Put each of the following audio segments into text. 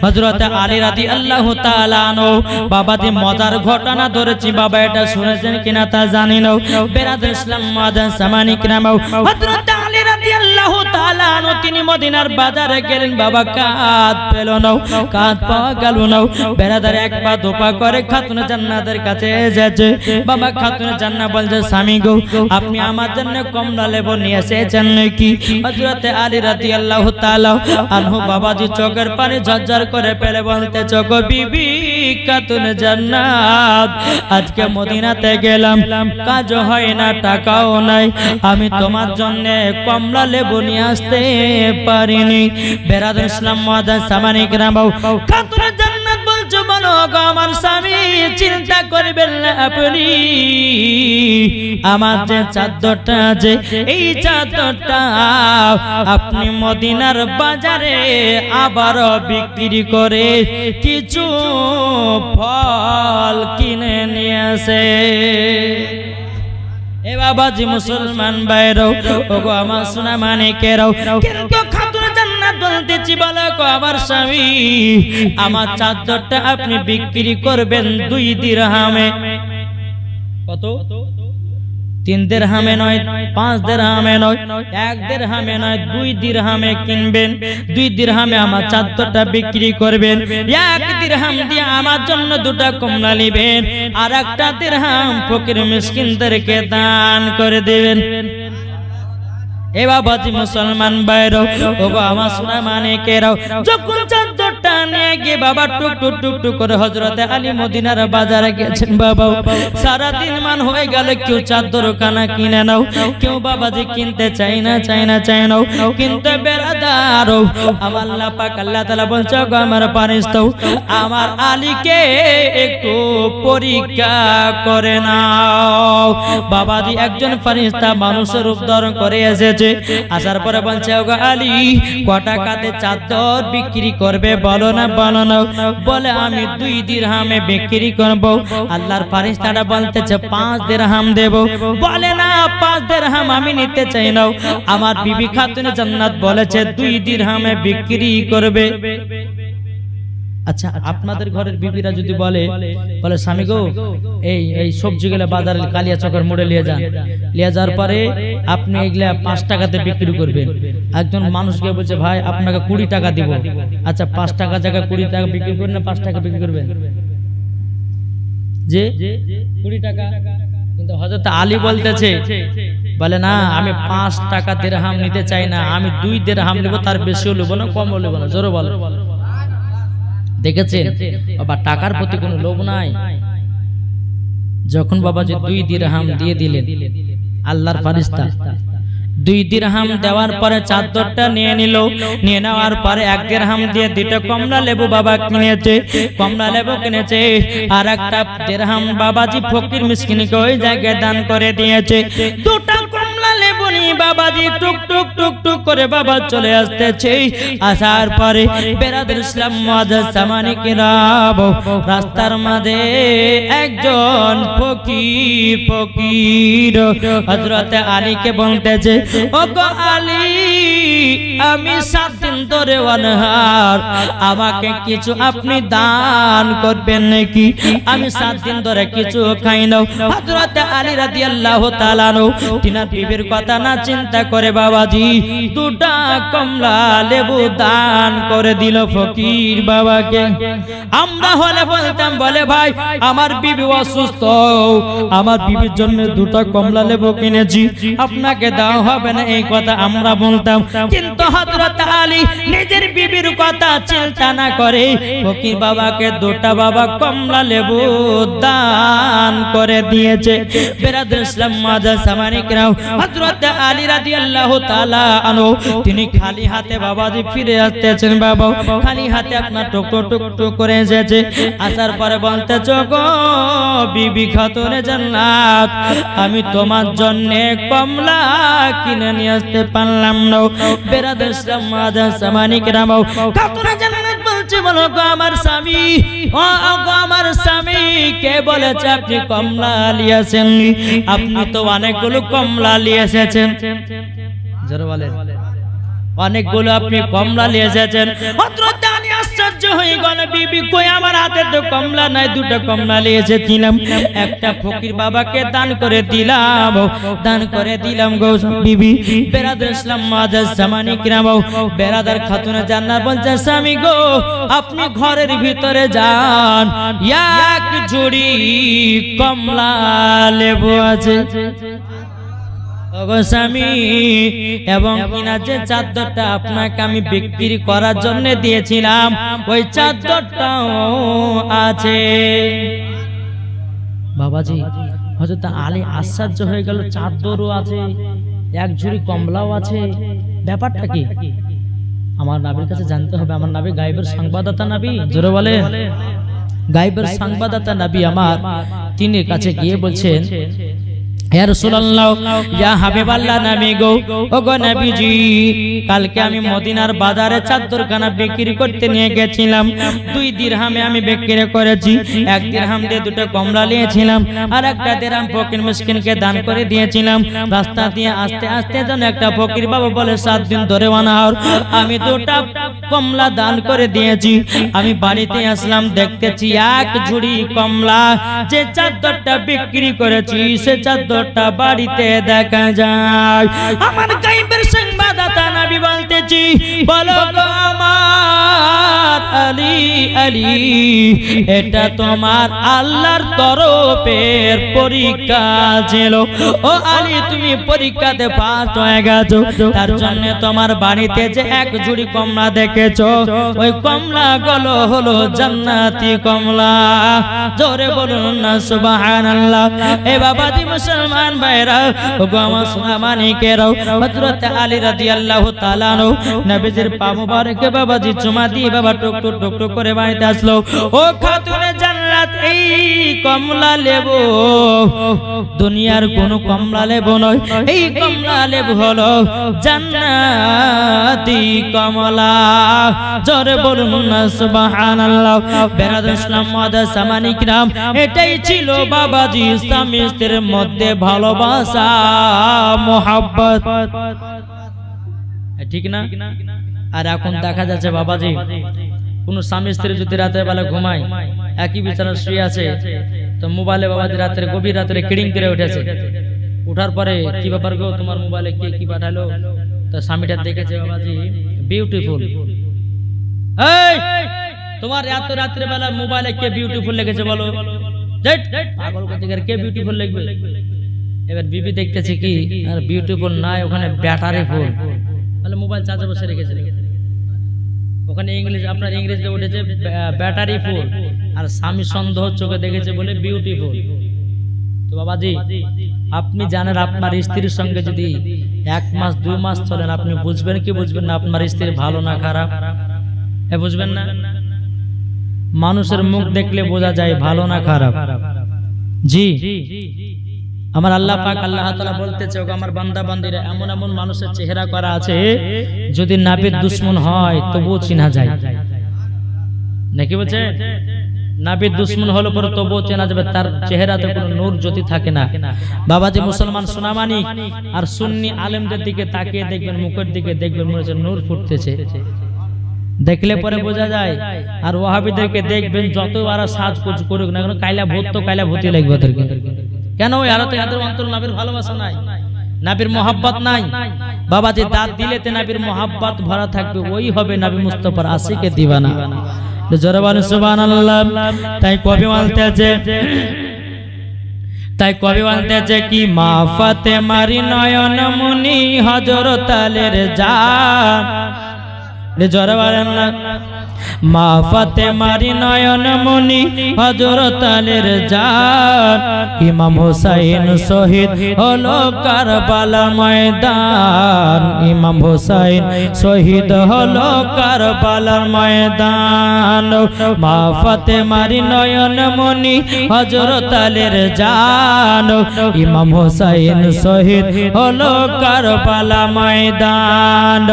হযরত আলী রাদিয়াল্লাহু তাআলা আনহু বাবাজি মজার ঘটনা ধরেছি বাবা, এটা শুনেছেন কিনা তা জানি না। বেরাদুল ইসলাম মাদান সামানি কিরাম, হযরত আলী রাদিয়াল্লাহু তাআলা আনহু তিনি মদিনার বাজারে গেলেন বাবা, কাঁধ পেল না, কাঁধ পাওয়া গেল না। বেরাদার এক পা দুপা করে খাতুনে জান্নাতের কাছে এসেছে বাবা। খাতুনে জান্নাত বলছে, স্বামী গো আপনি আমার জন্য কমলা লেবু নিয়ে এসেছেন নাকি? হযরত আলী রাদিয়াল্লাহু তাআলা আনহু বাবা চোখের পানি ঝরঝর করে ফেলে বলতে, চোখ বিবি খাতুনে জান্নাত, আজকে মদিনাতে গেলাম, কাজ হয় না, টাকাও নাই, আমি তোমার জন্য কমলা লেবু নিয়ে আসতে পারিনি। বেরাদুল ইসলাম মাদান সামানি কিরাম, খাতুনে জান্নাত বলছো বলো গো আমার স্বামী, চিন্তা করবেন না আপনি, আমার যে চাদরটা আছে এই চাদরটা আপনি মদিনার বাজারে আবার বিক্রি করে কিছু ফল কিনে নিয়ে আসে। এ বাবাজি মুসলমান ভাইরাও, ওগো আমার সোনা মানিকেরাও, কিন্তু খাতুনে জান্নাত বলতেছি বলো গো আমার স্বামী, আমার চাদরটা আপনি বিক্রি করবেন 2 দিরহামে। কত? 3 দিরহামে নয়, 5 দিরহামে নয়, 1 দিরহামে নয়, 2 দিরহামে কিনবেন। 2 দিরহামে আমার চাদরটা বিক্রি করবেন। 1 দিরহাম দিয়ে আমার জন্য 2টা কমলা নেবেন, আর 1টা দিরহাম ফকির মিসকিনদেরকে দান করে দেবেন। এ বাবাজি মুসলমান ভাইরাও, ওগো আমার সোনা মানিকেরাও, যখন চাদরটা নিয়ে গিয়ে বাবা টুক টুক টুক টুক করে হযরতে আলী মদিনার বাজারে গেছেন বাবা। সারা দিন মান হয়ে গেল, কেউ চাদর কানা কিনে নাও, কেউ বাবাজি কিনতে চাই না। কিন্তু বেরাদার আমার আল্লাহ পাক আল্লাহ তাআলা বলছে, গো আমার ফেরেশতা আমার আলীকে একটু পরীক্ষা করে নাও। বাবাজি একজন ফেরেশতা মানুষের রূপ ধারণ করে এসেছে, আসার পরে বলছে, ওগো আলী কত টাকাতে চাদর বিক্রি করবে বলো না? বলে আমি 2 দিরহামে বিক্রি করব। আল্লাহর ফেরেশতাটা বলতেছে 5 দিরহাম দেব। বলে না 5 দিরহাম আমি নিতে চাই না, আমার বিবি খাতুনে জান্নাত বলেছে 2 দিরহামে বিক্রি করবে। আচ্ছা আপনাদের ঘরের বিবিরা যদি বলে স্বামী গো এই সবজিগুলো বাজারে কালিয়া চকের মোড়ে নিয়ে যান, নিয়ে যাওয়ার পরে আপনি এগুলা 5 টাকাতে বিক্রি করবেন। একজন মানুষকে বলছে, ভাই আপনাকে 20 টাকা দিব। আচ্ছা 5 টাকা জায়গায় 20 টাকা বিক্রি করবেন না 5 টাকা বিক্রি করবেন? যে 20 টাকা। কিন্তু হযরত আলী বলতেছে, বলে না আমি 5 টাকা দিরহাম নিতে চাই না, আমি 2 দিরহাম নেব, তার বেশিও নেব না, কমও নেব না। জোরে বলো। দেখেছেন বাবা, টাকার প্রতি কোনো লোভ নাই। যখন বাবা যে 2 দিরহাম দিয়ে দিলেন, আল্লাহর ফেরেশতা 2 দিরহাম দেওয়ার পরে চাদরটা নিয়ে নিল। নিয়ে নেওয়ার পরে 1 দিরহাম দিয়ে 2টা কমলা লেবু বাবা কিনেছে, আর 1টা দিরহাম বাবাজি ফকির মিসকিনকে ওই জায়গায় দান করে দিয়েছে। 2টা কমলা লেবু নিয়ে বাবাজি টুক টুক টুক টুক করে বাবা চলে আসতেছে। আসার পরে বেরাদুল ইসলাম মাদান সামানি কিরাম, রাস্তার মাঝে একজন ফকির হযরত আলীকে বলতেছে, ওগো আলী আমি 7 দিন ধরে অনাহার, আমাকে কিছু আপনি দান করবেন নাকি? আমি 7 দিন ধরে কিছু খাই না। হযরত আলী রাদিয়াল্লাহু তাআলা তিনার বিবির কথা না চিন্তা করে বাবাজি 2টা কমলা লেবু দান করে দিল ফকির বাবাকে। আমরা হলে বলতাম, বলে ভাই আমার বিবি অসুস্থ, আমার বিবির জন্য 2টা কমলা লেবু কিনেছি, আপনাকে দেওয়া হবে না, এই কথা আমরা বলতাম। কিন্তু হযরত আলী নিজের বিবির কথা চিন্তা না করে ফকির বাবাকে 2টা বাবা কমলা লেবু দান করে দিয়েছে। বেরাদুল ইসলাম মাদান সামানি কিরাম, হযরত আলী রাদিয়াল্লাহু তাআলা আনহু তিনি খালি হাতে বাবাজি ফিরে আসতেছেন। বাবা খালি হাতে আপনার টুক টুক টুক করে এসেছে। আসার পরে বলতেছে, গো বিবি খাতুনে জান্নাত আমি তোমার জন্য কমলা কিনে নিয়ে আসতে পারলাম না। বেরাদুল ইসলাম মাদান সামানি কিরাম, খাতুনে জান্নাত বলছে, বলো গো আমার স্বামী, ও গো আমার স্বামী, কে বলেছে আপনি কমলা নিয়েছেন? আপনি তো অনেকগুলো কমলা নিয়ে এসেছেন। জোরে বলেন। অনেকগুলো আপনি কমলা নিয়ে এসেছেন। হযরত আলী আশ্চর্য হয়ে গেল, বিবি কই আমার হাতে তো কমলা নাই, দুটো কমলা নিয়ে এসেছিলাম, একটা ফকির বাবাকে দান করে দিলাম, দান করে দিলাম গো। বিবি বেরাদার ইসলাম মুআজ্জাজ জামানি কিরাম, বেরাদার খাতুনে জান্নাত বলছে স্বামী গো আপনি ঘরের ভিতরে যান, এক ঝুড়ি কমলা লেবু আছে স্বামী, এবং কিনা যে চাদরটা আপনাকে আমি বিক্রি করার জন্য দিয়েছিলাম ওই চাদরটাও আছে। বাবাজি হযরত আলী আশ্চর্য হয়ে গেল, চাদরও আছে, এক ঝুড়ি কমলাও আছে, ব্যাপারটা কি? আমার নবীর কাছে জানতে হবে। আমার নবী গায়েবের সংবাদদাতা নবী, জোরে বলে গায়েবের সংবাদদাতা নবী আমার। তিনি কাছে গিয়ে বলছেন ইয়া রাসূলুল্লাহ ইয়া হাবিবাল্লাহ নবী গো, ওগো নবীজি কালকে আমি মদিনার বাজারে চাদরখানা বিক্রি করতে নিয়ে গেছিলাম, 2 দিরহামে আমি বিক্রি করেছি, 1 দিরহাম দিয়ে দুটো কমলা নিয়েছিলাম, আর একটা দিরহাম ফকির মিসকিনকে দান করে দিয়েছিলাম। রাস্তা দিয়ে আস্তে আস্তে যেন একটা ফকির বাবা বলে 7 দিন ধরে বানাও, আমি 2টা কমলা দান করে দিয়েছি। আমি বাড়িতে আসলাম, দেখতেছি এক ঝুড়ি কমলা, যে চাদরটা বিক্রি করেছি সে চাদরটা বাড়িতে দেখা যায়। আমার গায়েবের সংবাদদাতা নবী বলতেছি, বলো গো আমার আলী, আলী এটা তোমার আল্লাহর তরফের পরীক্ষা ছিল। ও আলী তুমি পরীক্ষাতে পাস হয়ে গেছো, তার জন্য তোমার বাড়িতে যে এক ঝুড়ি কমলা দেখেছো ওই কমলা গুলো হলো জান্নাতি কমলা। জোরে বলুন না সুবহানাল্লাহ। এ বাবাজি মুসলমান ভাইরা, ওগো আমার সোনা মানিকেরাও, হযরত আলী রাদিয়াল্লাহু তাআলা আনহু নবীজির পা মুবারকে বাবাজি চুমা দিয়ে বাবা টুক টুক টুক টুক করে বাড়িতে আসলো। ও খাতুনে জান্নাত এই কমলা লেবু দুনিয়ার কোন কমলা লেবু নয়, এই কমলা লেবু হলো জান্নাতি কমলা। জোরে বলুন না সুবহানাল্লাহ। বেরাদার ইসলাম মুআজ্জাজ জামানি কিরাম, এটাই ছিল বাবাজি স্বামী স্ত্রীর মধ্যে ভালোবাসা মোহাব্বত, ঠিক না? আর এখন দেখা যাচ্ছে বাবাজি কোন স্বামী স্ত্রী যদি রাতের বেলা ঘুমায়, একই বিছানা শুয়ে আছে, তো মোবাইলে বাবাজি রাতের গভীর রাতে কিড়িং করে উঠেছে, উঠার পরে কি ব্যাপার গো তোমার মোবাইলে কে কি পাঠালো, তো স্বামীটা দেখেছে বাবাজি বিউটিফুল। এই তোমার এত রাতের বেলা মোবাইলে কে বিউটিফুল লিখেছে বলো? পাগল কোথাকার, কে বিউটিফুল লিখবে? এবার বিবি দেখতেছে কি আর বিউটিফুল নাই, ওখানে ব্যাটারি ফুল, তাহলে মোবাইল চার্জে বসে রেখেছে, ওখানে ইংলিশ আপনার ইংরেজিতে উঠেছে ব্যাটারি ফুল, আর স্বামী সন্দেহ চোখে দেখেছে বলে বিউটিফুল। তো বাবাজি আপনি জানেন আপনার স্ত্রীর সঙ্গে যদি 1 মাস 2 মাস চলেন, আপনি বুঝবেন কি বুঝবেন না আপনার স্ত্রী ভালো না খারাপ? বুঝবেন না? মানুষের মুখ দেখলে বোঝা যায় ভালো না খারাপ। জি আমার আল্লাহ পাক আল্লাহ তাআলা বলতেছে, ওগো আমার বান্দা বান্দীরা, এমন এমন মানুষের চেহারা করা আছে যদি নাবির দুশমন হয় তবুও চিনা যায়, নাকি বলছে? নাবির দুশমন হলো পরে তবুও চেনা যাবে, তার চেহারাতে কোনো নূর জ্যোতি থাকে না। বাবাজি মুসলমান সোনামানি আর সুন্নি আলেমদের দিকে তাকিয়ে দেখবেন, মুখের দিকে দেখবেন মনে হচ্ছে নূর ফুটতেছে, দেখলে পরে বোঝা যায়। আর ওয়াহাবিদেরকে দেখবেন যত আর সাজগোজ করুক না কেন, কাইলা ভূত তো কাইলা ভূতি লাগবে ওদেরকে। কেন? এদের অন্তর নবীর ভালোবাসা নাই, নবীর মোহাব্বত নাই। বাবাজি দাঁত দিলেতে নবীর মোহাব্বত ভরা থাকবে, ওই হবে নবী মুস্তাফার আশিকে দিওয়ানা। জোরে বলেন সুবহানাল্লাহ। তাই কবি বলতেছে কি, মা ফাতেমার নয়ন মনি হযরত আলীর জান। জোরে বলেন না। মা ফাতেমার নয়ন মনি হযরত আলীর জান, ইমাম হুসাইন শহীদ হলো কারবালার ময়দান, ইমাম হুসাইন শহীদ হলো কারবালার ময়দান। মা ফাতেমার নয়ন মনি হযরত আলীর জান, ইমাম হুসাইন শহীদ হলো কারবালা ময়দান।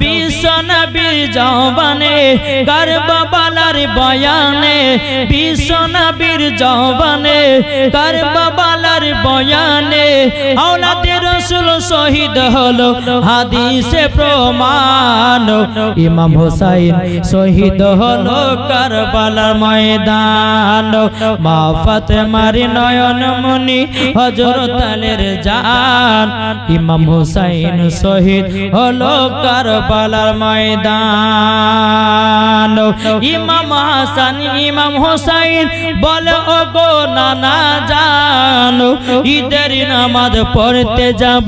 বিশ্ব নবীর জওবানে কারবালার বয়ানে, বিশ্ব নবীর জওবানে কারবালার বয়ানে, আওলাদে রাসূল শহীদ হলো হাদিসে প্রমাণ ইমাম হোসাইন শহীদ হলো কারবালার ময়দান মা ফাতেমার নয়ন মনি হযরত আলীর জান ইমাম হোসাইন শহীদ হলো কারবালার ময়দান ইমাম হাসান ইমাম হোসাইন বলে ও গো নানা জান ঈদের নামাজ পড়তে যাব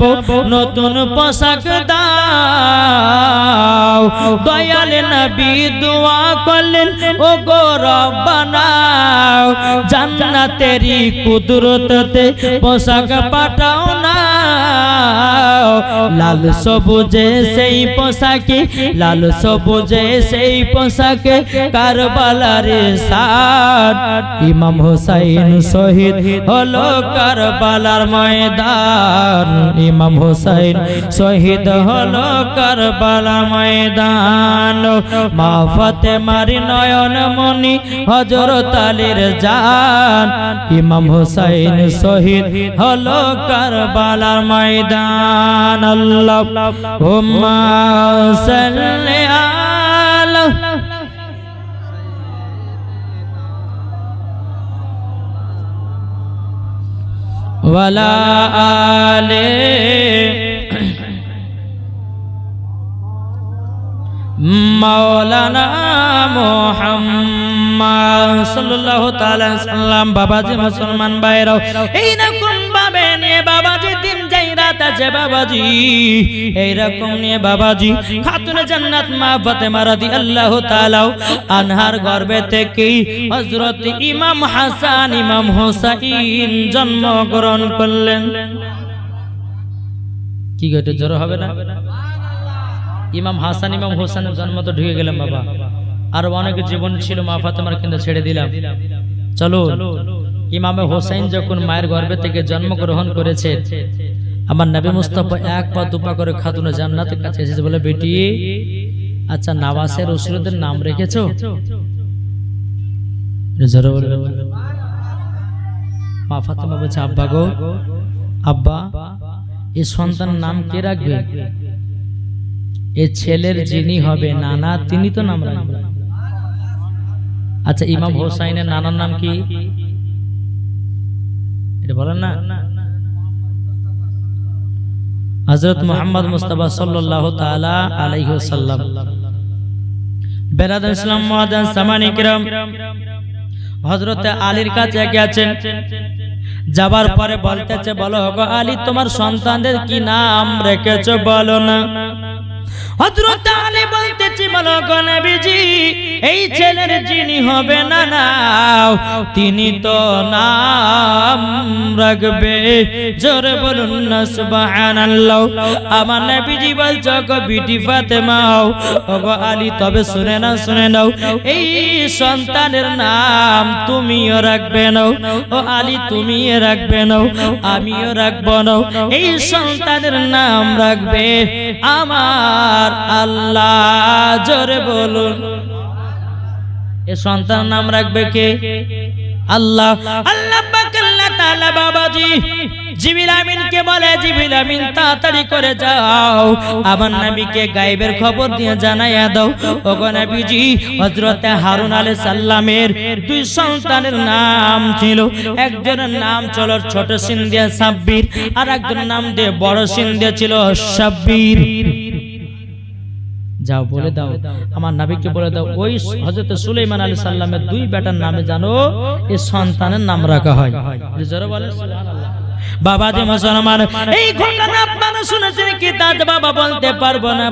নতুন পোশাক দাও দয়াল নবী দোয়া করলেন ও গো রব্বানা জান্নাতেরই কুদরতে পোশাক পাঠাও না লাল সবুজে সেই পোশাকে লাল সবুজে সেই পোশাকে কারবালার শান ইমাম হোসাইন শহীদ হলো কারবালার ময়দান ইমাম হোসাইন শহীদ হলো কারবালার ময়দান মা ফাতেমার নয়ন মনি হযরত আলীর জান ইমাম হোসাইন শহীদ হলো কারবালার ময়দান আল্লাহুম্মা সাল্লি আলা ওয়ালা আলে মাওলানা মুহাম্মদ সাল্লাল্লাহু তাআলা সাল্লাম বাবাজি মুসলমান ভাইরাও এইরকম ভাবে নিয়ে বাবাজি দিন যাই রাত আছে বাবাজি এইরকম নিয়ে বাবাজি খাতুনে জান্নাত মা ফাতেমা রাদিয়াল্লাহু তাআলা আনহার গর্ভে থেকে হযরত ইমাম হাসান ইমাম হোসাইন জন্মগ্রহণ করলেন কি গটে জোর হবে না ইমাম হাসান ইমাম হোসেনের জন্ম তো ঢুকে গেলাম বাবা আর অনেক জীবন ছিল মা ফাতেমার কিন্তু ছেড়ে দিলাম চলো ইমাম হোসেন যখন মায়ের গর্ভে থেকে জন্মগ্রহণ করেছে আমার নবী মুস্তাফা এক পা দুপা করে খাতুনে জান্নাতের কাছে এসেছে বলে বেটি আচ্ছা নওয়াসের রসুলদের নাম রেখেছো মা ফাতেমা বলছে আব্বা গো আব্বা এই সন্তানের নাম কে রাখবে এ ছেলের যিনি হবে নানা তিনি তো নাম রাখবেন আচ্ছা ইমাম হোসাইনের নানার নাম কি এটা বলেন না হযরত মুহাম্মদ মুস্তাফা সাল্লাল্লাহু তাআলা আলাইহি ওয়াসাল্লাম বেরাদার ইসলাম মুআদ্দান সামানি কিরাম হযরত আলীর কাছে গেছেন যাবার পরে বলতেছে বলো গো আলী তোমার সন্তানদের কি নাম রেখেছো বলো না হযরত আলী বলতেছে বলো গো নবীজি এই ছেলের যিনি হবে না নাও তিনি তো নাম রাখবে জোরে বলুন না সুবহানাল্লাহ আমার নবীজি বলছো গো বিটি ফাতেমা ও গো আলী তবে শুনে নাও এই সন্তানের নাম তুমিও রাখবে নাও ও আলী তুমিও রাখবে নাও আমিও রাখবো নাও এই সন্তানের নাম রাখবে আমার আল্লাহ জোরে বলুন এ সন্তানের নাম রাখবে কে আল্লাহ আল্লাহ পাক আল্লাহ তাআলা বাবাজি জিবরিল আমিনকে বলে জিবরিল আমিন তাড়াতাড়ি করে যাও আমার নবীকে গায়েবের খবর দিয়ে জানাইয়া দাও ওগো নবীজি হযরত হারুন আলাইহিস সালামের দুই সন্তানের নাম ছিল একজনের নাম ছিল ছোট সিন দিয়ে সাব্বির আর একজনের নাম দিয়ে বড় সিন দিয়ে ছিল শাব্বির যাও বলে দাও আমার নবীকে বলে দাও ওই হযরত সুলাইমান আলাইহিস সালামের দুই বেটার নামে জানো এই সন্তানের নাম রাখা হয় জোরে বলে সুবহানাল্লাহ বাবাজি মুসলমান এই ঘটনা আপনারা শুনেছেন কি তা বাবা বলতে পারবো না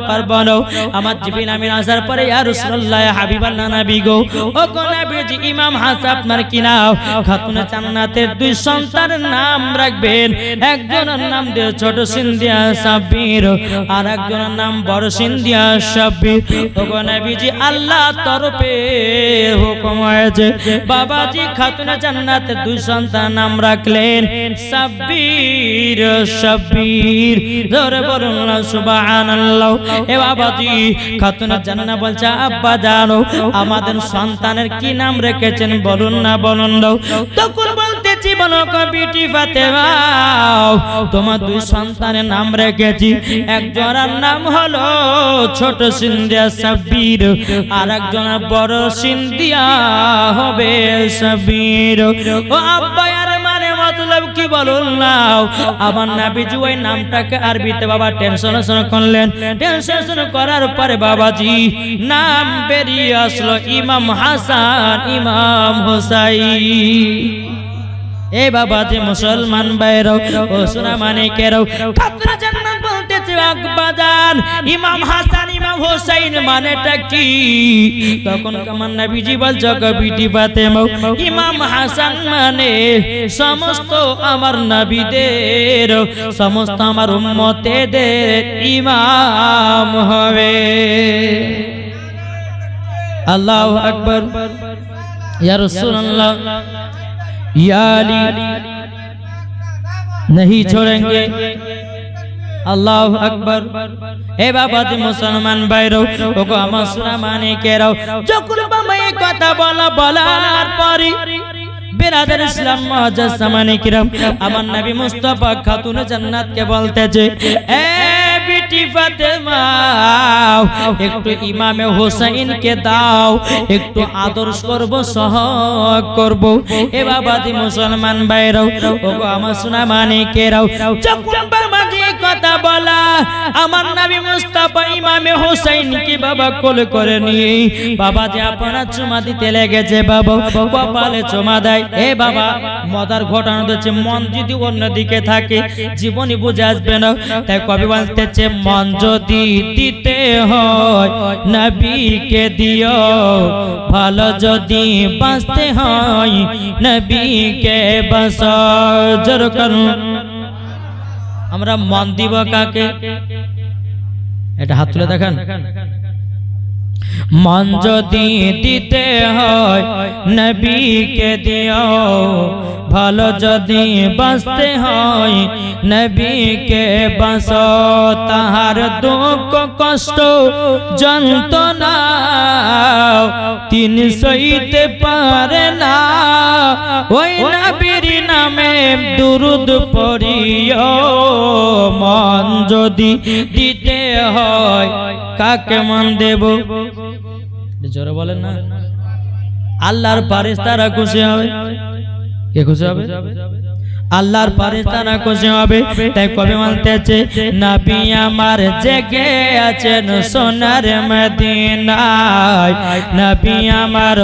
আমার জিবরিল আমিন আসার পরে ইয়া রাসূলুল্লাহ হাবিবাল্লাহ নবী গো ও গো নবীজি ইমাম হাসান আপনার কি নাম খাতুনে জান্নাতের দুই সন্তানের নাম রাখবেন একজনের নাম দিয়ে ছোট সিন দিয়া সাব্বির আর একজনের নাম বড় সিন দিয়া শাব্বির ও গো নবীজি আল্লাহর তরফে হুকুম হয়েছে বাবাজি খাতুনে জান্নাতের দুই সন্তানের নাম রাখলেন সাব্বির শাব্বির জোরে বলুন না সুবহানাল্লাহ এ বাবাজি খাতুনে জান্নাত বলছে আব্বা জানো আমাদের সন্তানের কি নাম রেখেছেন বলুন না দাও তখন বলতেছি বলো বিটি ফাতেমা তোমার দুই সন্তানের নাম রেখেছি একজনের নাম হলো ছোট সিন্ধিয়া সাব্বির আর একজনের বড় সিন্ধিয়া হবে সাব্বির ও আব্বা আর মানে মতলব কি বলুন না আমার নবীজি ওই নামটাকে আরবিতে বাবা ট্রান্সলেশন করলেন ট্রান্সলেশন করার পরে বাবাজি নাম বেরিয়ে আসলো ইমাম হাসান ইমাম হুসাইন এ বাবাজি মুসলমান ভাইরাও ও সোনা মানিকেরাও খাতুনে জান্নাত বলতেছে আকবাজান ইমাম হাসান ইমাম হুসাইন মানেটা কি তখন আমার নবীজি বলছে বিটি ফাতেমা ইমাম হাসান মানে সমস্ত আমার নবীদের সমস্ত আমার উম্মতেদের ইমাম হবে আল্লাহু আকবার ইয়া রাসূলুল্লাহ या अली नहीं छोड़ेंगे अल्लाह अकबर ए बाबा जी मुसलमान भाईरो ओको আমার সোনা মানিকেরাও যখন বাবা এই কথা বলার পরে बिरादर इस्लाम मुआज्जज सामाने किराम আমার নবী মুস্তাফা খাতুনে জান্নাত কে বলতেছে এ বিটি ফাতেমা একটু ইমামে হুসাইন কে দাও একটু আদর্শ করব সহগ করব এ বাবাজি মুসলমান ভাইরাও ওগো আমার সোনা মানিকেরাও যখন বাবাজি কথা বলা আমার নবী মুস্তাফা ইমামে হুসাইন কি বাবা কোল করে নিয়ে বাবাজি আপনার চুমা দিতে লেগেছে বাবা কপালে চুমা দেয় এ বাবা মজার ঘটনা হচ্ছে মন যদি অন্যদিকে থাকে জীবনই বুঝে আসবে না তাই কবি বলতেছে মন যদি দিতে হয় নবীকে দিও ভালো যদি বাঁচতে হয় নবীকে বাঁচাও জোর করুন আমরা মন দিব কাকে এটা হাত তুলে দেখেন মন যদি দিতে হয় নবীকে দিও ভালো যদি বাঁচতে হয় নবীকে বাঁচাও তাহার দুঃখ কষ্ট যন্ত্রণা তিনি সইতে পারে না ওই নবীর নামে দুরূদ পড়িও মন যদি দিতে হয় কাকে মন দেব জোরে বলেন না আল্লাহর ফেরেশতারা খুশি হবে কে খুশি হবে আল্লাহর ফেরেশতারা খুশি হবে তাই কবি বলতেছে নবী আমার জেগে আছেন সোনার মদিনায় নবী আমার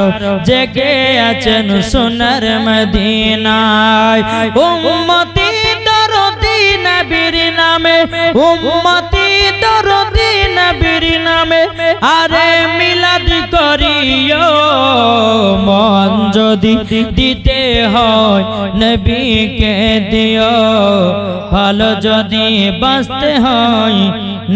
জেগে আছেন সোনার মদিনায় উম্মতি দরদি নবীর নামে উম্মতি দরদি নবীর নামে আরে মিলাদ করিও মন যদি দিতে হয় নবীকে দিও ভালো যদি বাঁচতে হয়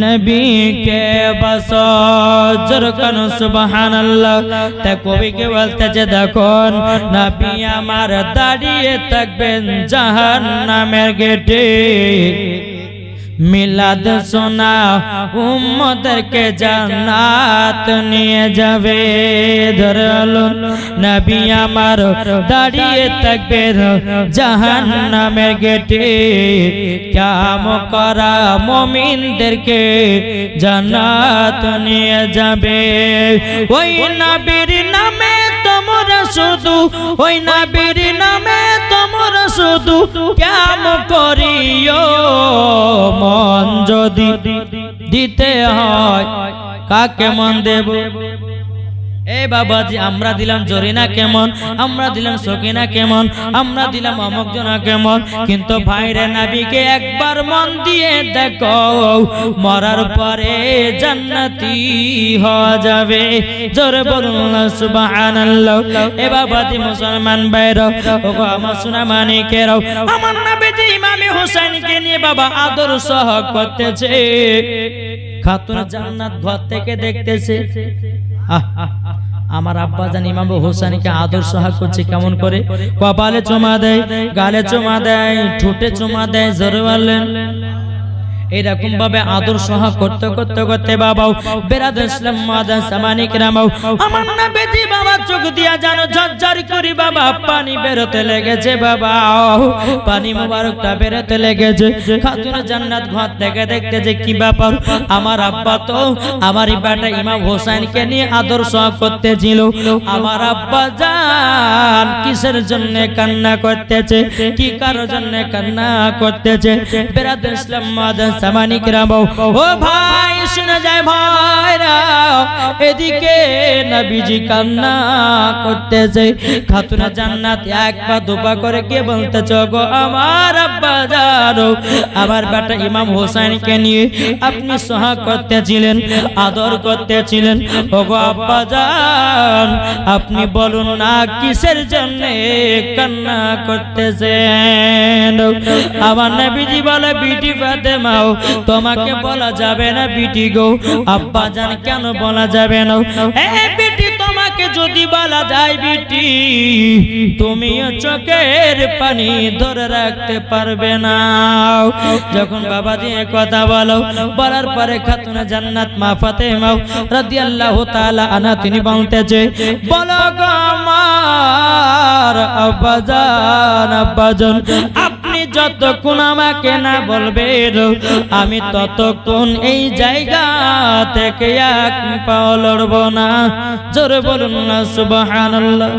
নবীকে বাঁচাও জোর করুন সুবহানাল্লাহ তা কবি কে বলতেছে দেখুন নবী আমার দাঁড়িয়ে থাকবেন জাহান্নামের গেটে মিলাদ শোনা উম্মতকে জান্নাত নিয়ে যাবে ধরলো নবী আমার দাঁড়িয়ে থাকবে জাহান্নামের গেটে কাম করা মুমিনদেরকে জান্নাত নিয়ে যাবে ওই নবীর নামে তোমরা শুধু ওই নবীর নামে তোমরা শুধু কাম করিও মন যদি দিতে হয় কাকে মন দেব ए बाबाजी আমরা দিলাম জরিনা কেমন আমরা দিলাম সকিনা কেমন আমরা দিলাম অমুক জনা কেমন কিন্তু ভাইরে নবীকে একবার মন দিয়ে দেখো মরার পরে জান্নাতি হয়ে যাবে জোরে বলুন সুবহানাল্লাহ এ বাবাজি মুসলমান ভাইরা ওগো আমার সোনা মানিকেরাও আমার নবীজি ইমামে হোসেনকে নিয়ে বাবা আদর সহ করতেছে খাতুন জান্নাত ঘর থেকে দেখতেছে আমার আব্বা জান ইমাম হোসেনকে আদর সহায় করছে কেমন করে কপালে চুমা দেয় গালে চুমা দেয় ঠোঁটে চুমা দেয় জোরে বলেন এরকম ভাবে আদর সহ করতে করতে করতে বাবাও বেরাদুল ইসলাম মুআজ্জাজ সামানি কিরামাও আমার নবীজি বাবা চোখ দিয়া জানো ঝরঝর করে বাবা পানি বেরোতে লেগেছে বাবা, পানি মোবারকটা বেরোতে লেগেছে। খাতুনে জান্নাত ঘর থেকে দেখতে যে কি ব্যাপার, আমার আব্বা তো আমারই বেটা ইমাম হোসেনকে নিয়ে আদর সহ করতেছিল, আমার আব্বা জান কিসের জন্য কান্না করতেছে, কি কারোর জন্য কান্না করতেছে। বেরাদুল ইসলাম মুআজ্জাজ সামানি কিরামাও ও ভাই শুনে যায় ভাইরা, এদিকে নবীজি কান্না করতেছে। খাতুনে জান্নাত এক পা দুপা করে কে বলতেছে গো আমার আব্বা জানো আমার বেটা ইমাম হোসেনকে নিয়ে আপনি সোহাগ করতেছিলেন, আদর করতেছিলেন, ওগো আব্বা জান আপনি বলুন না কিসের জন্য কান্না করতেছেন। আমার নবীজি বলে বিটি ফাতেমাও তোমাকে বলা যাবে না বিটি গো। আব্বা জান কেন বলা যাবে না? এ বিটি তোমাকে যদি বলা যায় বিটি তুমিও চোখের পানি ধরে রাখতে পারবে না। যখন বাবা দিয়ে কথা বলো বলার পরে খাতুনে জান্নাত মা ফাতেমা রাদিয়াল্লাহু তাআলা আনহা তিনি বলতেছে বলো গো আমার আব্বাজান আব্বাজান আপনি যতক্ষণ আমাকে না বলবেন আমি ততক্ষণ এই জায়গা থেকে এক পাও লড়ব না। জোরে বলুন না সুবহানাল্লাহ।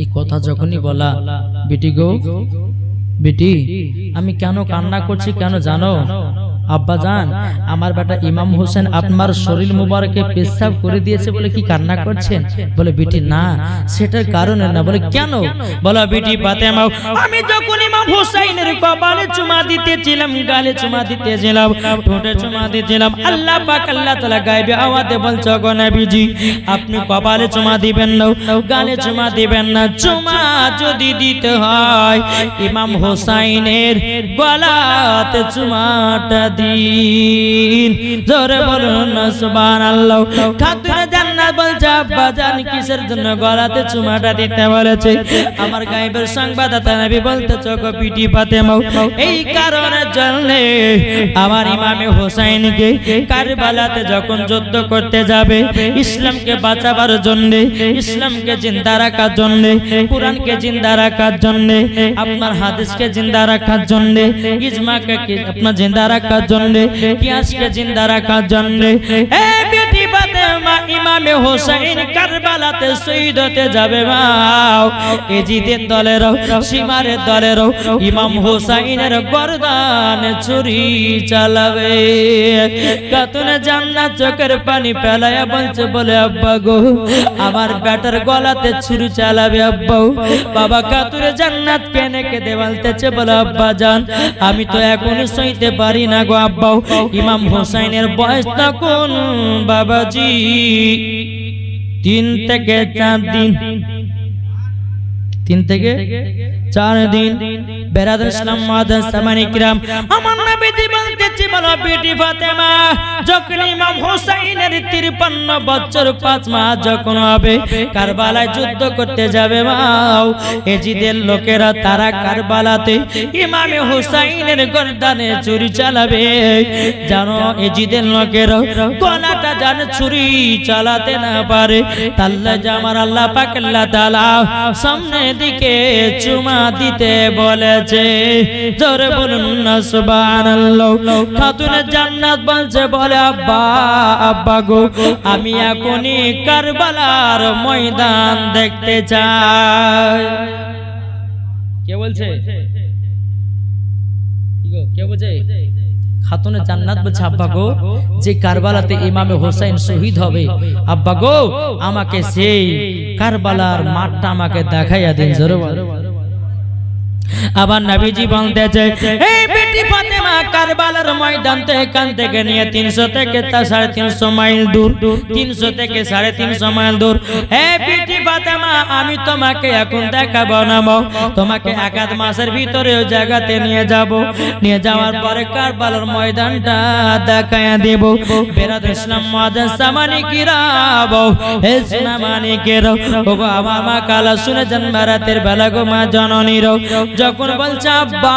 এই কথা যখনই বলা বেটি গো বেটি আমি কেন কান্না করছি কেন জানো? আব্বা জান আমার বেটা ইমাম হোসেন আপনার শরীর মুবারকে পেশাব করে দিয়েছে বলে কি কান্না করছেন? বলে বেটি না সেটার কারণে না। বলে কেন? বলো বেটি ফাতেমা আমি যখন ইমাম হোসেনের কপালে চুমা দিতেছিলাম, গালে চুমা দিতেছিলাম, ঠোঁটে চুমা দিতেছিলাম, আল্লাহ পাক আল্লাহ তাআলা গায়বে আওয়াজে বলছে গো নবীজি আপনি কপালে চুমা দিবেন না, গালে চুমা দিবেন না, চুমা যদি দিতে হয় ইমাম হোসেনের গলাতে চুমাটা দিন। জোরে বলুন না সুবহানাল্লাহ। খাতুনে জান্নাত বলছে আব্বা জান কিসের জন্য গলাতে চুমাটা দিতে বলেছে? আমার গায়েবের সংবাদদাতা নবী বলতেছে গো বিটি ফাতেমা এই কারণের জন্য আমার ইমামে হোসেনকে কারবালাতে যখন যুদ্ধ করতে যাবে ইসলামকে বাঁচাবার জন্য, ইসলামকে জিন্দা রাখার জন্য, কুরআনকে জিন্দা রাখার জন্য, আপনার হাদিসকে জিন্দা রাখার জন্য, ইজমাকে আপনার জিন্দা রাখার জন্য, কিয়াসকে জিন্দা রাখার জন্য এ বেটি ফাতেমা ইমামে হোসেন কারবালাতে শহীদ হতে যাবে মাও এজিদের দলেরও সীমারের দলেরও ইমাম হোসেনের গর্দানে ছুরি চালাবে। খাতুনে জান্নাত চোখের পানি ফেলায়া বলছে বলে আব্বা গো আমার বেটার গলাতে ছুরি চালাবে আব্বা। বাবা খাতুনে জান্নাত কেনে কেঁদে বলতেছে বলে আব্বা জান আমি তো এখনই সইতে পারি না গো আব্বা। ইমাম হোসেনের বয়স তখন বাবাজি 3 থেকে 4 দিন, 3 থেকে 4 দিন। বেরাদুল ইসলাম মুআজ্জাজ সামানি কিরাম আমার নবীজি বলতেছে বলো বেটি ফাতেমা যখন ইমাম হোসেনের 53 বছর 5 মাস যখন হবে কারবালায় যুদ্ধ করতে যাবে মাও এজিদের লোকেরা তারা কারবালাতে ইমামে হোসেনের গর্দানে ছুরি চালাবে। জানো এজিদের লোকেরা গলাটা যেন ছুরি চালাতে না পারে তাল্লা জামার আল্লাহ পাক আল্লাহ তাআলা সামনে দিকে চুমা দিতে বলেছে। জোরে বলুন না সুবহানাল্লাহ। খাতুনে জান্নাত বলছে বলে আব্বা আব্বা গো আমি এখনই কারবালার ময়দান দেখতে চাই। কে বলছে? কে বলছে? খাতুনে জান্নাত বলছে আব্বা গো যে কারবালাতে ইমামে হোসেন শহীদ হবে আব্বা গো আমাকে সেই কারবালার মাঠটা আমাকে দেখাইয়া দিন। জোরে বল। আবার নবীজি বলতেছে এই বেটি ফাতেমা কারবালার ময়দান তো এখান থেকে নিয়ে 300 থেকে 350 মাইল দূর, 300 থেকে 350 মাইল দূর। হে বিটি ফাতেমা, আমি তোমাকে এখন দেখাবো না, তোমাকে এক আধ মাসের ভিতরে ওই জায়গাতে নিয়ে যাব, নিয়ে যাওয়ার পরে কারবালার ময়দানটা দেখায়া দেব। বেরাদ ইসলাম মুআজ্জাজ সামানি কিরাম, হে সুনামানি কিরাম, ওগো আমার মা কালা শুনে যান রাতের বেলা গো মা জননীর যখন বলছে আব্বা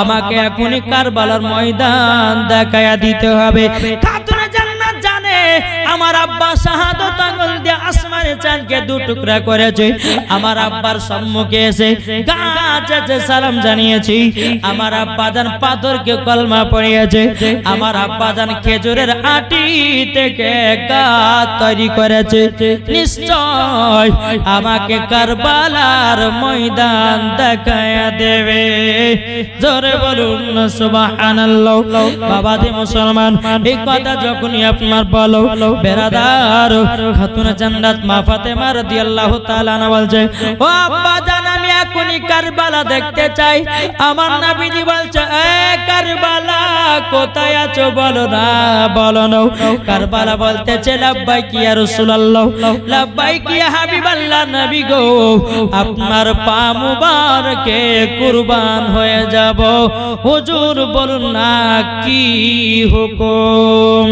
আমাকে এখনই কারবালার ময়দান দেখায়া দিতে হবে। খাতুনে জান্নাত জানে আমার আব্বা শাহাদাত আঙ্গুল দিয়ে আসমানে চাঁদকে দু টুকরা করেছে। আমার আব্বার সম্মুখে এসে গাছে সালাম জানিয়েছি। আমার আব্বা জান পাথরকে কলমা পড়িয়েছে। আমার আব্বা জান খেজুরের আটি থেকে গাছ তৈরি করেছে। নিশ্চয় আমাকে কারবালার ময়দান দেখায়া দেবে। জোরে বলুন সুবহানাল্লাহ। বাবাজি মুসলমান, এই কথা যখনই আপনার বলো বেরাদার খাতুনে জান্নাত মা ফাতেমা রাদিয়াল্লাহু তাআলা আনহা বলছে, ও আব্বা জান আমি এখনই কারবালা দেখতে চাই। আমার নবীজি বলছে, এ কারবালা কোথায় আছো বলো না, বলো না। কারবালা বলতেছে লাব্বাইক ইয়া রাসূলুল্লাহ, লাব্বাইক ইয়া হাবিবাল্লাহ, নবী গো আপনার পা মুবারকে কুরবান হয়ে যাব। হুজুর বলুন না কি হুকুম।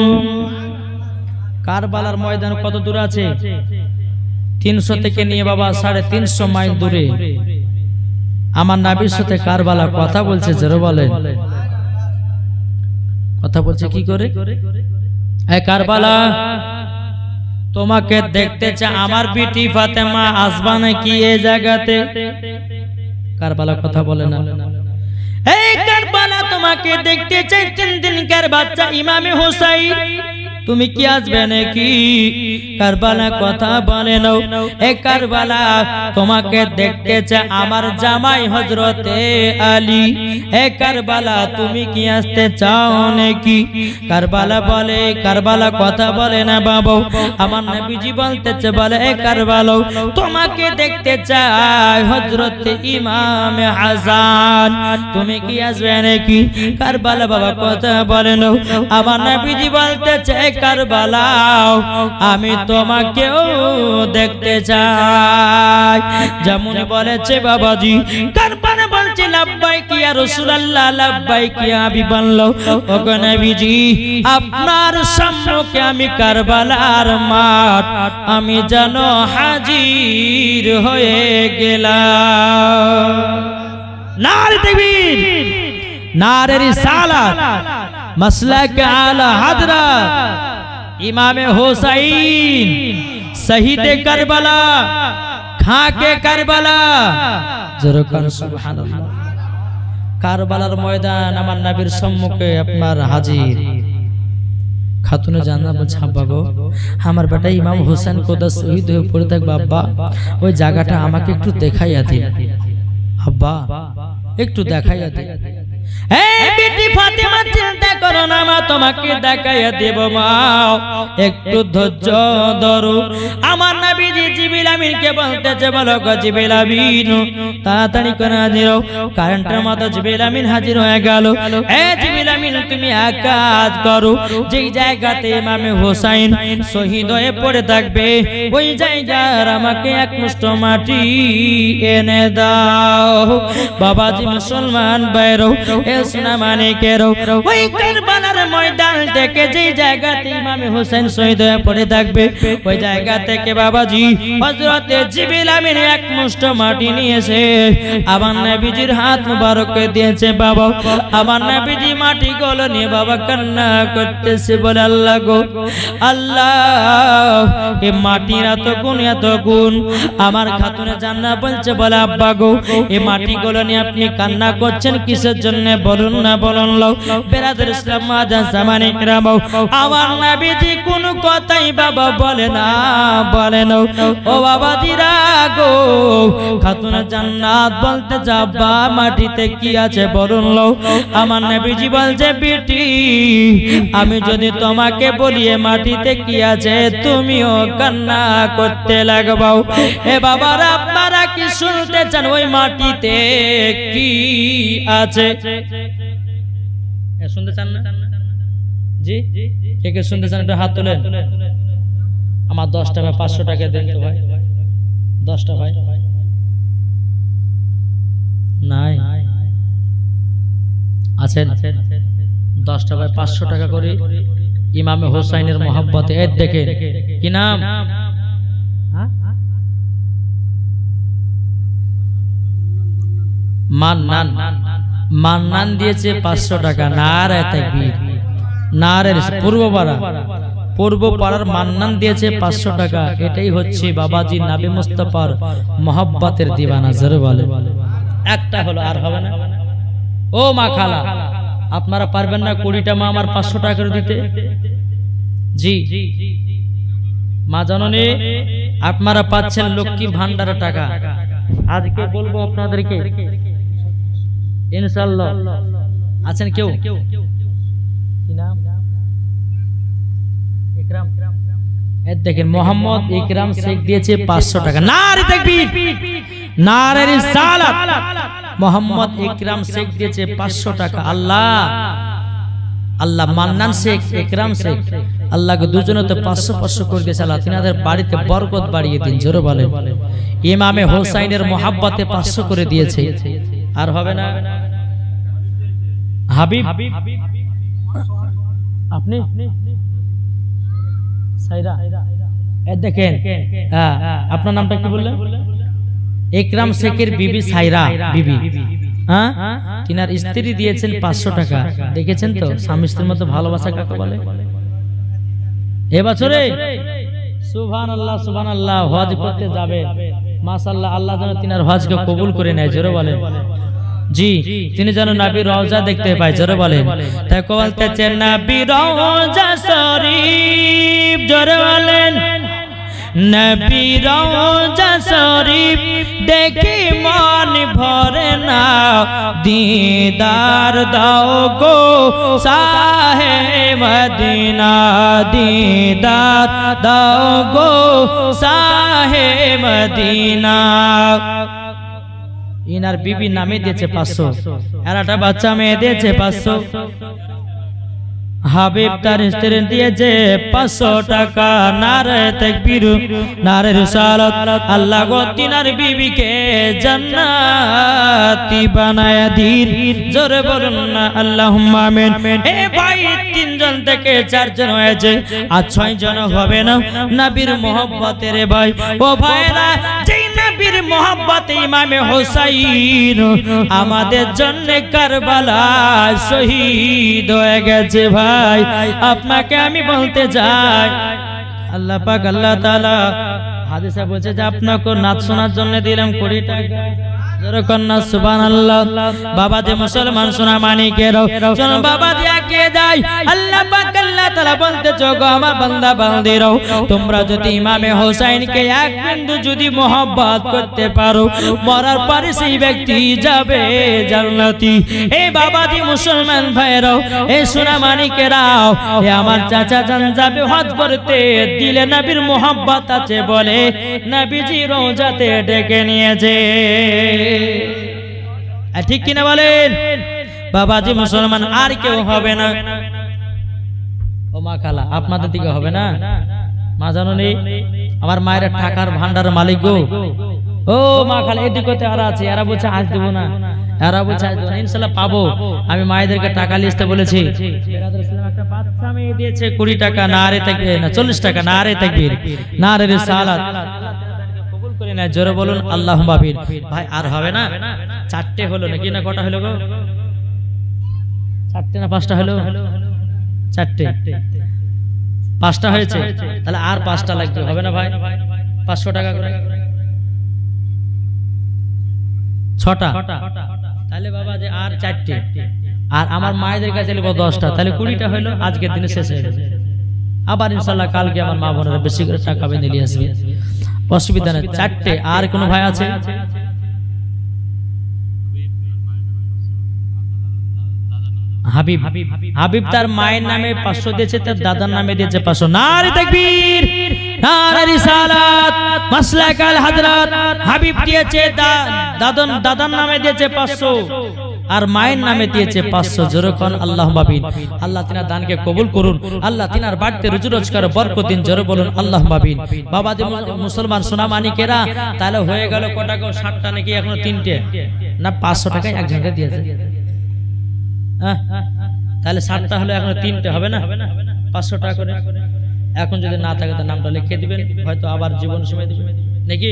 কারবালার ময়দান কত দূর আছে? 300 থেকে নিয়ে বাবা 350 মাইল দূরে। আমার নবীর সাথে কারবালা কথা বলছে, জোরে বলেন কথা বলছে কি করে? এ কারবালা তোমাকে দেখতে চাই, আমার বিটি ফাতেমা আসবা নাকি এই জায়গাতে? কারবালা কথা বলে না। এই কারবালা তোমাকে দেখতে চাই, 3 দিনকার বাচ্চা ইমামে হোসাইন, তুমি কি আসবে নাকি? কারবালা কথা বলে নাও। এ কারবালা তোমাকে দেখতে চাই আমার জামাই হযরতে আলী। এ কারবালা তুমি কি আসতে চাও নাকি? কারবালা বলে, কারবালা কথা বলে না বাবা। আমার নবীজি বলতেছে, বলে এ কারবালা তোমাকে দেখতে চাই হযরতে ইমাম হাসান, তুমি কি আসবে নাকি? কারবালা বাবা কথা বলে নাও। আমার নবীজি বলতেছে, কারবালা আমি তোমাকেও দেখতে চাই। যেমন বলেছে বাবাজি, কারবালা বলছে লাব্বাইক ইয়া রাসূলুল্লাহ, লাব্বাইক ইয়া হাবিবাল্লাহ, ওগো নবীজি আপনার সম্মুখে আমি কারবালার মাঠ আমি যেন হাজির হয়ে গেলাম। নারে তাকবীর, নারে রিসালাত, মাসলাক আলা হযরত ইমামে হোসাইন, শহীদে কারবালা, খাকে কারবালা। জোরকান সুবহানাল্লাহ। কারবালার ময়দান আমার নবীর সম্মুখে আপনার হাজির। খাতুনে জান্নাত বলছে, আব্বা গো আমার বেটা ইমাম হোসেন কোদা শহীদ হয়ে পড়ে থাকবে, আব্বা ওই জায়গাটা আমাকে একটু দেখাইয়া দিন, আব্বা একটু দেখাইয়া দিন। এই বিটি ফাতেমা চিন্তা করো না মা, তোমাকে দেখাইয়া দেব মা, একটু ধৈর্য ধরো। আমার নবীজি জিবরিল আমিনকে বলতেছে, বলো গো জিবরিল আমিন তাড়াতাড়ি করে হাজির হও। কারেন্টের মতো জিবরিল আমিন হাজির হয়ে গেল। এ জিবরিল আমিন তুমি এক কাজ করো, যেই জায়গাতে ইমামে হোসাইন শহীদ হয়ে পড়ে থাকবে ওই জায়গার আমাকে এক মুষ্ঠ মাটি এনে দাও। বাবাজি মুসলমান বাইরও এ সোনা মানিকেরও ওই কারবালার ময়দান থেকে যেই জায়গাতে ইমামে হোসেন শহীদ হয়ে পড়ে থাকবে ওই জায়গা থেকে বাবাজি হযরতে জিবরিল আমিন এক মুষ্ঠ মাটি নিয়েছে, আমার নবীজির হাত মুবারকে দিয়েছে। বাবা আমার নবীজি মাটি গুলো নিয়ে বাবা কান্না করতেছে, বলে আল্লাহ গো আল্লাহ, এই মাটির এত গুণ, এত গুণ। আমার খাতুনে জান্নাত বলছে, বলে আব্বা গো এই মাটি গুলো নিয়ে আপনি কান্না করছেন কিসের জন্য বলুন না, বলুন লো। বেরাদর ইসলাম মুআজ্জাজ জামানে কিরাম, আমার নবীজি কোন কথাই বাবা বলে না, বলে না। ও বাবাজিরা গো, খাতুনে জান্নাত বলতে যাবা মাটিতে কি আছে বলুন লো। আমার নবীজি বলছে, বেটি আমি যদি তোমাকে বলি মাটিতে কি আছে তুমিও কান্না করতে লাগবাও। এ বাবারা আপনারা কি শুনতে চান ওই মাটিতে কি আছে? শুনতে চান না? জি, কে কে শুনতে চান? একটু হাত তোলেন। আমার 10 টাকা 500 টাকা দেন তো ভাই। 10টা ভাই নাই আছেন? 10টা ভাই 500 টাকা করে ইমামে হোসাইনের মহব্বতে। এই দেখেন কি নাম? মান্নান। মান্নান দিয়েছে 500 টাকা। নারে তাকবীর, নারে পূর্ব পাড়ার মান্নান দিয়েছে 500 টাকা। এটাই হচ্ছে বাবাজি নবী মুস্তাফার মহব্বতের দিওয়ানা। জোরে বলে। একটা হলো, আর হবে না। ও মা খালা, আপনারা পারবেন না 20টা মা আমার 500 টাকা করে দিতে? জি মা জননী, আপনারা পাচ্ছেন লক্ষ্মী ভান্ডারের টাকা। আজকে বলবো আপনাদেরকে ইনশাআল্লাহ। আছেন কেউ? কি নাম? ইকরাম। এই দেখেন মোহাম্মদ ইকরাম শেখ দিয়েছে 500 টাকা। নারে তাকবীর, নারে রিসালাত। মোহাম্মদ ইকরাম শেখ দিয়েছে 500 টাকা। আল্লাহ আল্লাহ মান্নান শেখ, ইকরাম শেখ, আল্লাহকে দুজনে তো 500 করে দিয়েছে। আল্লাহ তিনাদের বাড়িতে বরকত বাড়িয়ে দিন। জোরে বলে। ইমামে হোসাইনের মহব্বতে 500 করে দিয়েছে। আর হবে না? হাবিব, আপনি সাইরা। এই দেখেন, আপনার নামটা কি বললেন? ইকরাম শেখের বিবি সাইরা বিবি। হ্যাঁ, তিনার স্ত্রী দিয়েছেন 500 টাকা। দেখেছেন তো স্বামী স্ত্রীর মধ্যে ভালোবাসা কাকে বলে? এবছরে সুবহানাল্লাহ সুবহানাল্লাহ হজ করতে যাবে। মাশাআল্লাহ, আল্লাহ যেন তিনার হজকে কবুল করে নেয়। জোরে বলেন। জি, তিনি যেন নবীর রওজা দেখতে পায়। জোরে বলেন। তাই বলতেছেন নবীর রওজা শরীফ। জোরে বলেন। নবীর রওজা শরীফ দেখি মন ভরে না, দিদার দাও গো শাহে মদিনা, দিদার দাও গো শাহে মদিনা। ইনার বিবি নামে দিয়েছে 500, আর একটা বাচ্চা মেয়ে দিয়েছে 500। হাবিব তার স্ত্রী দিয়েছে 500 টাকা। নারে তাকবীর, নারে রিসালাত। আল্লাহ গো তিনার বিবিকে জান্নাতি বানায় দিন। জোরে বলুন না আল্লাহুম্মা আমিন। এ ভাই 3 জন থেকে 4 জন হয়েছে, আর 6 জন হবে না। নবীর মহব্বতের ভাই। ও ভাইরা, যেই নবীর মহব্বতে ইমামে হোসাইন আমাদের জন্য কারবালায় শহীদ হয়ে গেছে। ভাই আপনাকে আমি বলতে চাই, আল্লাহ পাক আল্লাহ তাআলা হাদিসে বলছে যে আপনাকে নাচ শোনার জন্য দিলাম 20 টাকা। যেরকম না সুবহানাল্লাহ। বাবা যে মুসলমান সোনা মানিকেরাও, চলো বাবা দিয়া কে যায়। আল্লাহ পাক আল্লাহ তাআলা বলতে গো আমার বান্দা বান্দিরাও, তোমরা যদি ইমামে হোসাইনকে এক বিন্দু যদি মহব্বত করতে পারো, মরার পরে সেই ব্যক্তি যাবে জান্নাতি। এই বাবাজি মুসলমান ভাইরাও, এই সোনা মানিকেরাও, এ আমার চাচা জান যাবে হজ করতে, দিলে নবীর মহব্বত আছে বলে নবীজি রওজাতে ডেকে নিয়েছে। ঠিক কিনা বলেন? বাবাজি মুসলমান আর কেউ হবে না। ও মা খালা, আপনাদের দিকে হবে না? মা জাননি আমার মায়ের টাকার ভান্ডার মালিক গো। ও মা খালা, এদিকে আর আছে, এরা বলছে আজ দেবো না, এরা বলছে আজ দেবো না। ইনশাআল্লাহ পাবো। আমি মায়েদেরকে টাকা লিখতে বলেছি। একটা বাচ্চা মেয়ে দিয়েছে 20 টাকা। নারে তাকবীর, না 40 টাকা। নারে তাকবীর, নারে রিসালাত। করে না। জোরে বলুন আল্লাহুম্মা আমিন। ভাই আর হবে না? 4টে হলো নাকি? না কটা হলো গো? 4টে না 5টা হলো? 4টে। 5টা হয়েছে, তাহলে আর 5টা লাগবে। হবে না ভাই? 500 টাকা করে 6টা। তাহলে বাবা যে আর 4টে, আর আমার মায়েদের কাছে নেব 10টা, তাহলে 20টা হলো। আজকের দিনে শেষ হয়ে গেছে। আবার ইনশাআল্লাহ কালকে আমার মা বোনেরা বেশি করে টাকা বেঁধে নিয়ে আসবে, অসুবিধা নেই। 4টে। আর কোন ভাই আছে? হাবিব। হাবিব তার মায়ের নামে 500 দিয়েছে, তার দাদার নামে দিয়েছে 500। নারে তাকবীর, নারে রিসালাত। মাসলাক আল হযরত হাবিব দিয়েছে দাদার নামে দিয়েছে 500। আর মায়ের নামে দিয়েছে 500 জোরকন আল্লাহুম্মা আমিন। আল্লাহ তিনার দানকে কবুল করুন, আল্লাহ তিনার বাড়িতে রুজি রোজগার বরকত দিন, জোরে বলুন আল্লাহুম্মা আমিন। বাবা যে মুসলমান সোনা মানিকেরা, তাহলে হয়ে গেল কটা, 60টা নাকি এখনো 3টে না 500 টাকায় একজনকে দিয়েছে, তাহলে 60টা হলো এখনো 3টে হবে না, 500 টাকা করে। এখন যদি না থাকে তার নামটা লিখে দিবেন, হয়তো আবার জীবন সময় দিবেন নাকি।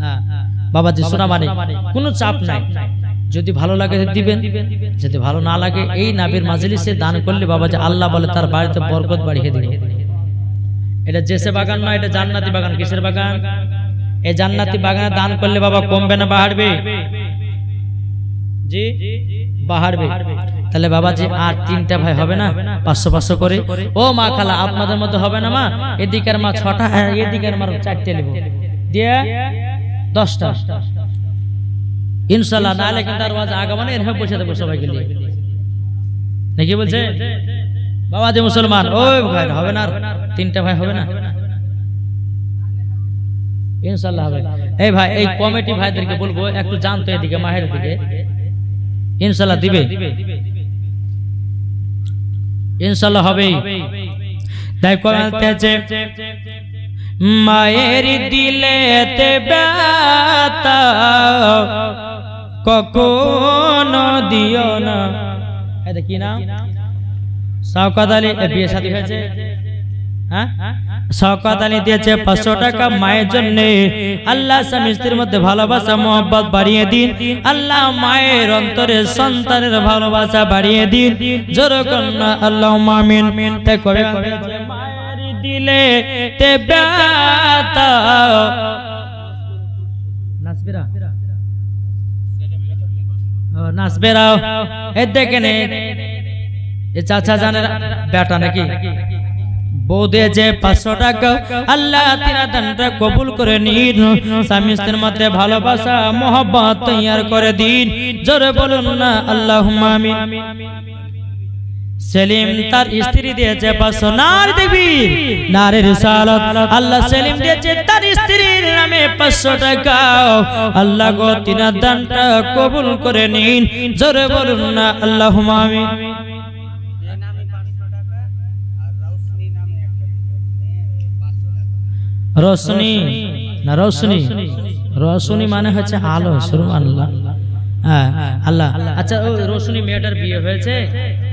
হ্যাঁ বাবাজি সোনা মানিক, কোনো চাপ নাই, যদি ভালো লাগে দিবেন, যদি ভালো না লাগে এই নাবির মাজলিসে দান করলে বাবাজি আল্লাহ বলে তার বাড়িতে বরকত বাড়িয়ে দিবে। এটা জেসে বাগান না, এটা জান্নাতি বাগান। কিসের বাগান? এই জান্নাতি বাগানে দান করলে বাবা কমবে না বাড়বে? জি বাড়বে। তাহলে বাবাজি আর 3টা ভাই হবে না 500 করে? ও মা খালা আপনাদের মধ্যে হবে না মা? এদিকের মা 6টা, এদিকের মা 4টে নেব দিয়ে 10টা ইনশাআল্লাহ। নাহলে কিন্তু আর ওয়াজ আগামানে এরকম বসে দেবো সবাইকে নিয়ে, নাকি বলছে বাবাজি মুসলমান? ওই ভাই হবে না, 3টা ভাই হবে না? ইনশাআল্লাহ হবে। এই ভাই এই কমিটি ভাইদেরকে বলবো একটু জানতো এদিকে মাহের দিকে, ইনশাআল্লাহ দিবে, ইনশাআল্লাহ হবে। তাই কমেন্টেছে মায়ের দিলেতে ব্যথা কখনো দিও না। এটা কি নাম? শওকত আলী। বিয়ে শাদী হয়েছে? হ্যাঁ, শওকত আলী দিয়েছে 500 টাকা মায়ের জন্য। আল্লাহ স্বামী স্ত্রীর মধ্যে ভালোবাসা মোহব্বত বাড়িয়ে দিন, আল্লাহ মায়ের অন্তরে সন্তানের ভালোবাসা বাড়িয়ে দিন, জোরে কন্যা আল্লাহুম্মা আমিন। তাই কবে কবে মায়ের দিলে তে ব্যথা নাসবিরা নাসবিরা এই দেখেন এ চাচা জানের বেটা নাকি বউ দিয়েছে 500 টাকা। আল্লাহ তিনার দানটা কবুল করে নিন, স্বামী স্ত্রীর মধ্যে ভালোবাসা মোহব্বত তৈয়ার করে দিন, জোরে বলুন না আল্লাহুম্মা আমিন। সেলিম তার স্ত্রী দিয়েছে 500, নারী দেখবি নারী রিসালাত। আল্লাহ সেলিম দিয়েছে তার স্ত্রীর নামে 500 টাকা। আল্লাহ গো তিনার দানটা কবুল করে নিন, জোরে বলুন না আল্লাহুম্মা আমিন। রোশনি না রোশনি, রোশনি মানে হচ্ছে আলো, সুবহানাল্লাহ। হ্যাঁ আল্লাহ। আচ্ছা ওই রোশনি মেয়েটার বিয়ে হয়েছে?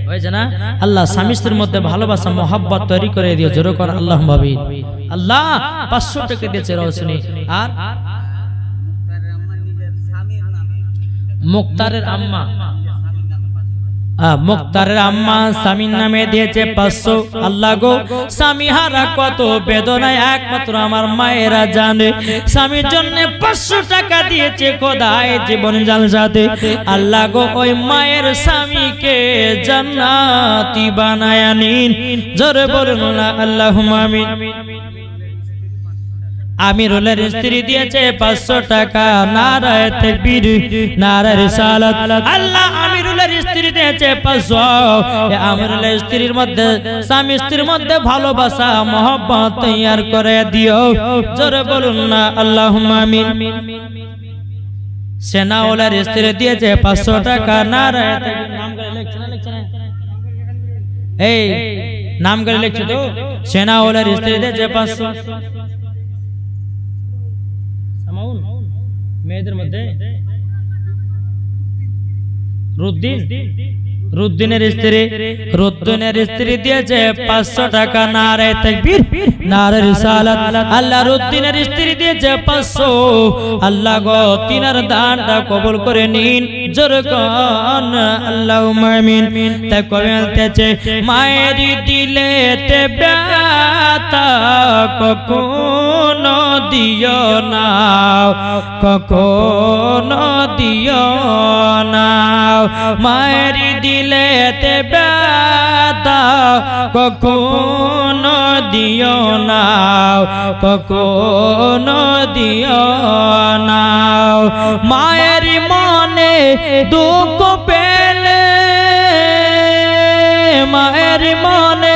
হয়েছে না? আল্লাহ স্বামী স্ত্রীর মধ্যে ভালোবাসা মোহব্বত তৈরি করে দিও, জোরে কর আল্লাহুম্মা আমিন। আল্লাহ 500 টাকা দিয়েছে রোশনি। আর মুক্তারের আম্মা, মুক্তারের আম্মা স্বামীর নামে দিয়েছে 500। আল্লাহ গো স্বামী হারা কত বেদনায় একমাত্র আমার মায়েরা জানে। স্বামীর জন্য 500 টাকা দিয়েছে খোদায় জীবন জালসাতে। আল্লাহ গো ওই মায়ের স্বামীকে জান্নাতি বানায় নিন, জোরে বলুন না আল্লাহুম্মা আমিন। আমিরুলের স্ত্রী দিয়েছে 500 টাকা, নারায়ে তাকবীর নারায়ে রিসালাত। আল্লাহ আমিরুলের স্ত্রী দিয়েছে 500। আমিরুলের স্ত্রীর মধ্যে স্বামী স্ত্রীর মধ্যে ভালোবাসা মোহব্বত তৈয়ার করে দিও, জোরে বলুন না আল্লাহুম্মা আমিন। সেনাওয়ালার স্ত্রী দিয়েছে 500 টাকা, নারায়ে তাকবীর। নাম করে লিখছ না? লিখছ না? এই নাম করে লিখছ তো? সেনাওয়ালার স্ত্রী দিয়েছে 500। মেয়েদের মধ্যে রুদ্দিন, রুদ্দিনের স্ত্রী, রুদ্দিনের স্ত্রী দিয়েছে 500 টাকা, নারায়ে তাকবীর নারায়ে রিসালাত। আল্লাহ রুদ্দিনের স্ত্রী দিয়েছে 500। আল্লাহ গো তিনার দানটা কবুল করে নিন, জোরে কোন আল্লাহুম্মা আমিন। তাই কমেন্টেছে মায়ের দিলেতে ব্যথা কখনো দিও না, কখনো দিও না। মায়ের দিলেতে ব্যথা কখনো দিও না, কখনো দিও না। মায়ের মনে দুঃখ পেলে, মায়ের মনে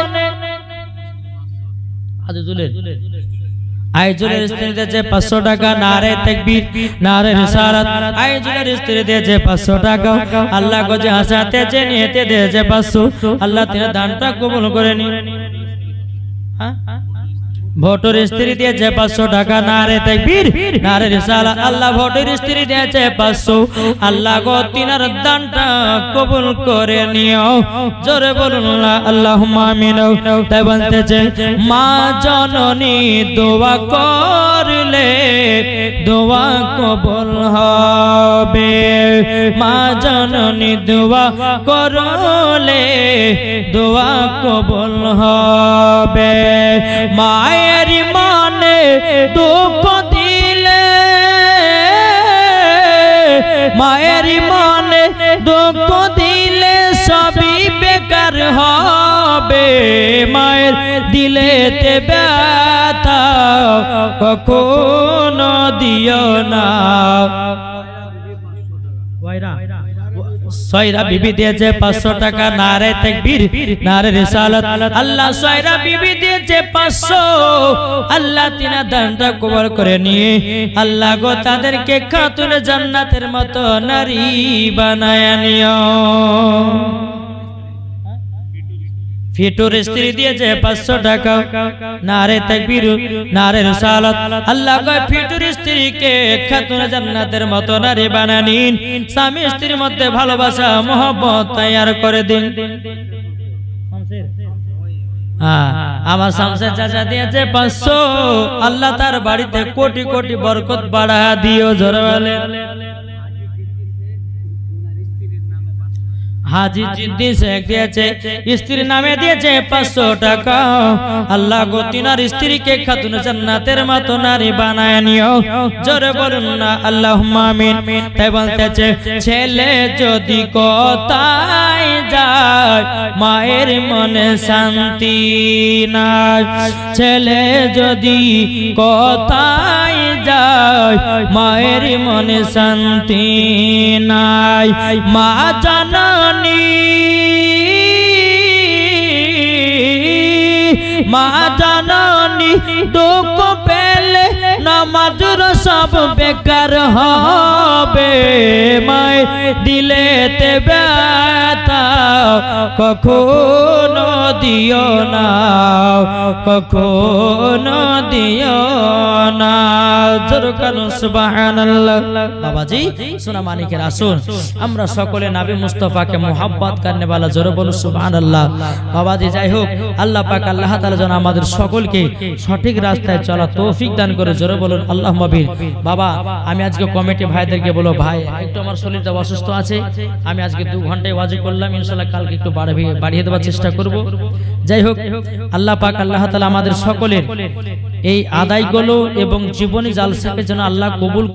আইজুলের স্ত্রী দিয়েছে 500 টাকা, নারে তাকবীর, নারে রিসালাত। আইজুলের স্ত্রী দিয়েছে 500 টাকা, আল্লাহ গজে হাসাতে যে নিয়েতে দিয়েছে 500, আল্লাহ তিনার দানটা কবুল করে নি। ভোটের স্ত্রী দিয়েছে 500 টাকা, নারে তাকবীর, নারে রিসালাত। আল্লাহ ভোটের স্ত্রী দিয়েছে 500, আল্লাহ গো তিনার দানটা কবুল করে নিও। জোরে বলুন আল্লাহুম্মা আমিন। তাই বলতেছে মা জননী দোয়া করলে দোয়া কবুল হবে, মা জননী দোয়া করলে দোয়া কবুল হবে। মায়ের মানে দুঃখ দিলে, মায়ের মানে দুঃখ দিলে সবই বেকার হবে। মায়ের দিলেতে ব্যথা কখনো দিও না। সয়রা বিবি দিয়েছে 500 টাকা, নারে তাকবীর, নারে রিসালাত। আল্লাহ সয়রা বিবি দিয়েছে 500, আল্লাহ তিনার দানটা কবুল করে নিয়ে আল্লাহ গো তাদেরকে খাতুনে জান্নাতের মতো নারী বানায় নিও। ফিটুর স্ত্রী দিয়েছে 500 টাকা, নারে তাকবীর, নারে রিসালাত। আল্লাহ গো ফিটুর স্ত্রীকে খাতুনে জান্নাতের মতো নারী বানায় নিন, স্বামী স্ত্রীর মধ্যে ভালোবাসা মহব্বত তৈরি করে দিন। আমার শামসের চাচা দিয়েছে 500, আল্লাহ তার বাড়িতে কোটি কোটি বরকত বাড়া দিও। জোরে বলেন। হাজি জিদ্দি শেখ দিয়েছে স্ত্রীর নামে দিয়েছে 500 টাকা, আল্লাহ গো তিনার স্ত্রীকে খাতুনে জান্নাতের মতো নারী বানায় নিও। জোরে বলুন না আল্লাহুম্মা আমিন। তাই বলতেছে ছেলে যদি কোথায় যায় মায়ের মনে শান্তি নাই, ছেলে যদি কোথায় যায় মায়ের মনে শান্তি নাই। মা জাননী, মা জাননী দুঃখ পেলে নামাজের সব বেকার হবে। মায়ের দিলেতে ব্যথা কখনো দিও না, কখনো দিও না। জোরে বলুন সুবহানাল্লাহ। বাবাজি সোনা মানিকের আসুন আমরা সকলে নবী মুস্তাফাকে মোহাব্বত করনে वाला জোরে বলুন সুবহানাল্লাহ। বাবাজি যাই হোক আল্লাহ পাক আল্লাহ তাআলা যেন আমাদের সকলকে সঠিক রাস্তায় চলা তৌফিক দান করে। জোরে বলুন আল্লাহুম্মা আমিন। বাবা আমি আজকে কমিটি ভাইদেরকে বলো, ভাই একটু আমার শরীরটা অসুস্থ আছে, আমি আজকে 2 ঘন্টায় ওয়াজি করলাম, ইনশাআল্লাহ কালকে একটু বাড়িয়ে দেওয়ার চেষ্টা করব। যাই হোক আল্লাহ পাক আল্লাহ তাআলা আমাদের সকলের এই আদায়গুলো এবং জীবনী জালসাকে যেন আল্লাহ কবুল